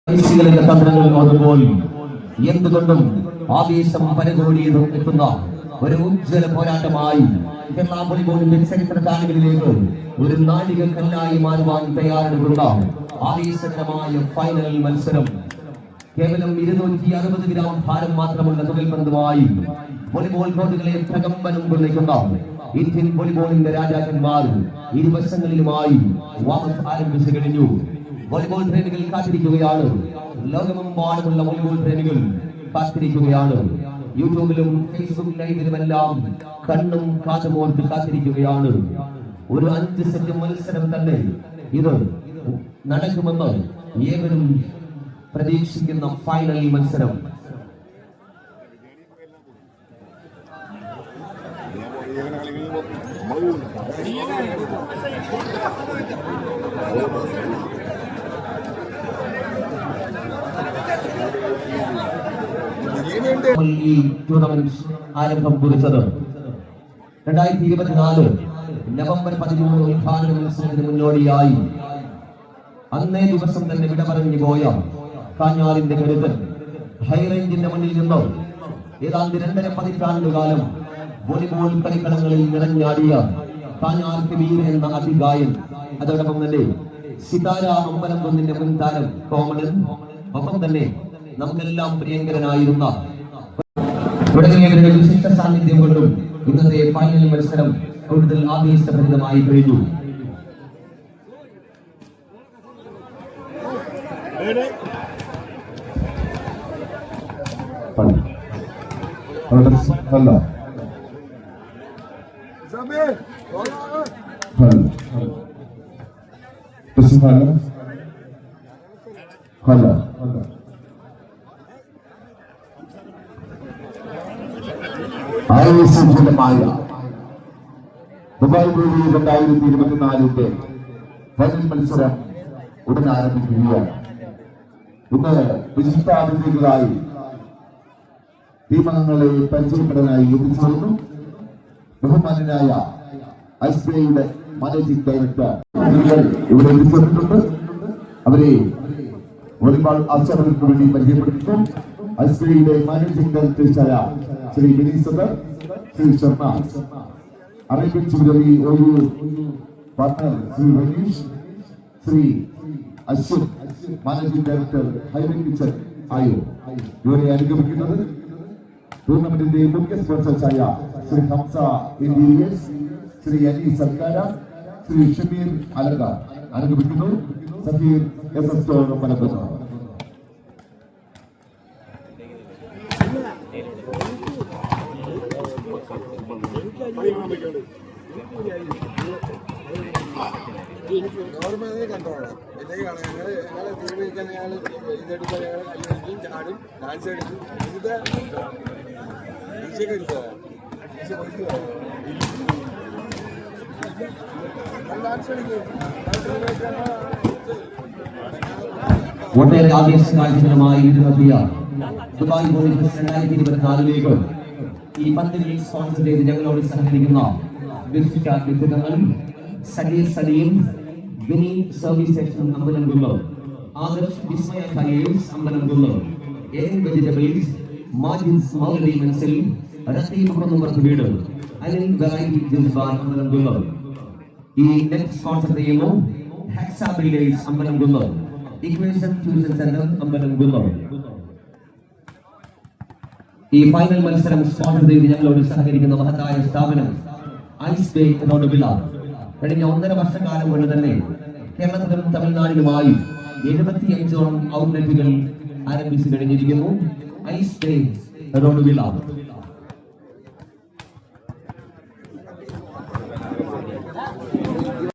തന്ത്രങ്ങൾ ഓതുമ്പോൾ എന്തുകൊണ്ടും ആവേശം പരകോടിയിൽ എത്തുന്ന ഒരു ഉജ്ജ്വല പോരാട്ടമായി കേരള വോളിബോളിന്റെ ചരിത്ര താളുകളിലേക്ക് ഒരു നാഴികക്കല്ലായി മാറുവാൻ തയ്യാറെടുക്കുന്ന ആവേശകരമായ ഫൈനൽ മത്സരം. കേവലം 260 ഗ്രാം ഭാരം മാത്രമുള്ള തുകൽപന്തുമായി വോളിബോൾ കോർട്ടുകളെ പ്രകമ്പനം കൊള്ളിക്കുന്ന ഇന്ത്യൻ വോളിബോളിന്റെ രാജാക്കന്മാർ ഇരുവശങ്ങളിലുമായി വാമപ്പ് ആരംഭിച്ചു കഴിഞ്ഞു. വോളിബോൾ പ്രേമികൾ കാത്തിരിക്കുകയാണ്. ലോകമെമ്പാടുമുള്ള വോളിബോൾ പ്രേമികൾ കാത്തിരിക്കുകയാണ്. യൂട്യൂബിലും ഫേസ്ബുക്ക് ലൈവിലുമെല്ലാം കണ്ണും കാതുമോർത്ത് കാത്തിരിക്കുകയാണ്. ഒരു 5 സെറ്റ് മത്സരം തന്നെ ഇത് നടക്കുമെന്ന് ഏവരും പ്രതീക്ഷിക്കുന്ന ഫൈനൽ മത്സരം. ഈ ടൂർണമെന്റ് ആരംഭം കുറിച്ചത് 2024 നവംബർ 13 ഉദ്ഘാടന മത്സരത്തിന് മുന്നോടിയായി അന്നേ ദിവസം തന്നെ വിട പറഞ്ഞു പോയ കാഞ്ഞാറിന്റെ കരുതൻ ഹൈറേഞ്ചിന്റെ മുന്നിൽ നിന്നോ ഏതാണ്ട് 2.5 പതിറ്റാണ്ടുകാലം വോളിബോൾ കളിക്കളങ്ങളിൽ നിറഞ്ഞാടിയ കാഞ്ഞാർ കബീർ എന്ന അതിഗായൻ, അതോടൊപ്പം തന്നെ സിതാര അമ്പലംകുന്നിന്റെ മുൻതാരം കോമണൻ, ഒപ്പം തന്നെ നമുക്കെല്ലാം പ്രിയങ്കരനായിരുന്ന വിശിഷ്ട സാന്നിധ്യം കൊണ്ടും ഇന്നത്തെ ഫൈനൽ മത്സരം കൂടുതൽ ആവേശഭരിതമായി കഴിഞ്ഞു. ആവേശജനമായ ദുബായ് വേദി 2024 ഫൈനൽ മത്സരം ഉടൻ ആരംഭിക്കുകയാണ്. ഇന്ന് വിശിഷ്ടാതിഥികളായി ടീമംഗങ്ങളെ പരിചയപ്പെടാനായി എത്തിച്ചേർന്നു ബഹുമാനനായ ഐസ്ബേയുടെ മാനേജിംഗ് ഡയറക്ടർ ഇവിടെ എത്തിച്ചേർന്നിട്ടുണ്ട്. അവരെ വോളിബോൾ ആചാരങ്ങൾക്ക് വേണ്ടി പരിചയപ്പെടുത്തുന്നു. ഐസ്ബേയുടെ മാനേജിംഗ് ഡയറക്ടേഴ്സായ ശ്രീ വിനീസർ, ശ്രീ ശർമ്മ, അറേബ്യൻ ചുമതലി ഒരു partner Shri Manish, Shri Ashwin, managing director highway kitchen ആയോ ഇവരെ അനുഗമിക്കുന്നത്. ടൂർണമെന്റിന്റെ മുഖ്യ സ്പോൺസേഴ്സായ ശ്രീ ഹംസ ഇന്റീരിയേഴ്സ്, ശ്രീ അലി സർക്കാര, ശ്രീ ഷമീർ അലങ്കാർ അനുഗമിക്കുന്നു. സഫീർ എസ് മലപ്പുറം. ഒട്ടേറെ ആവേശകാഴ്ചകളുമായി ഇരുന്നെത്തിയ ദുബായ് വോളിബോൾ 2024 ഈ പന്തിൽ സ്പോൺസർ ചെയ്ത് ഞങ്ങളോട് സഹകരിക്കുന്ന വിശിഷ്ട വ്യക്തിത്വങ്ങൾ സലീം സലീം, വിനി സർവീസ് സ്റ്റേഷൻ അമ്പലംകുന്ന്, ആദർശ് വിസ്മയ ടയേഴ്സ് അമ്പലംകുന്ന്, എൻ വെജിറ്റബിൾസ്, മാജിൻസ് മൗലവി മനസ്സിൽ, റസീബ് കുന്നുമ്പുറത്ത് വീട്, Anil variety juice bar Ambalamkunnu. ഈ നെറ്റ് സ്പോൺസർ ചെയ്യുന്നു hexa builders Ambalamkunnu, equation tuition centre Ambalamkunnu. ഈ ഫൈനൽ മത്സരം സ്പോൺസർ ചെയ്ത് ഞങ്ങളോട് സഹകരിക്കുന്ന മഹത്തായ സ്ഥാപനം ഐസ്ബേ റോഡ് വില. കഴിഞ്ഞ 1.5 വർഷക്കാലം കൊണ്ട് തന്നെ കേരളത്തിലും തമിഴ്നാടിലുമായി 75ഓളം ഔട്ട്ലെറ്റുകൾ ആരംഭിച്ചു കഴിഞ്ഞിരിക്കുന്നു. ഐസ്ബേ റോഡ് വില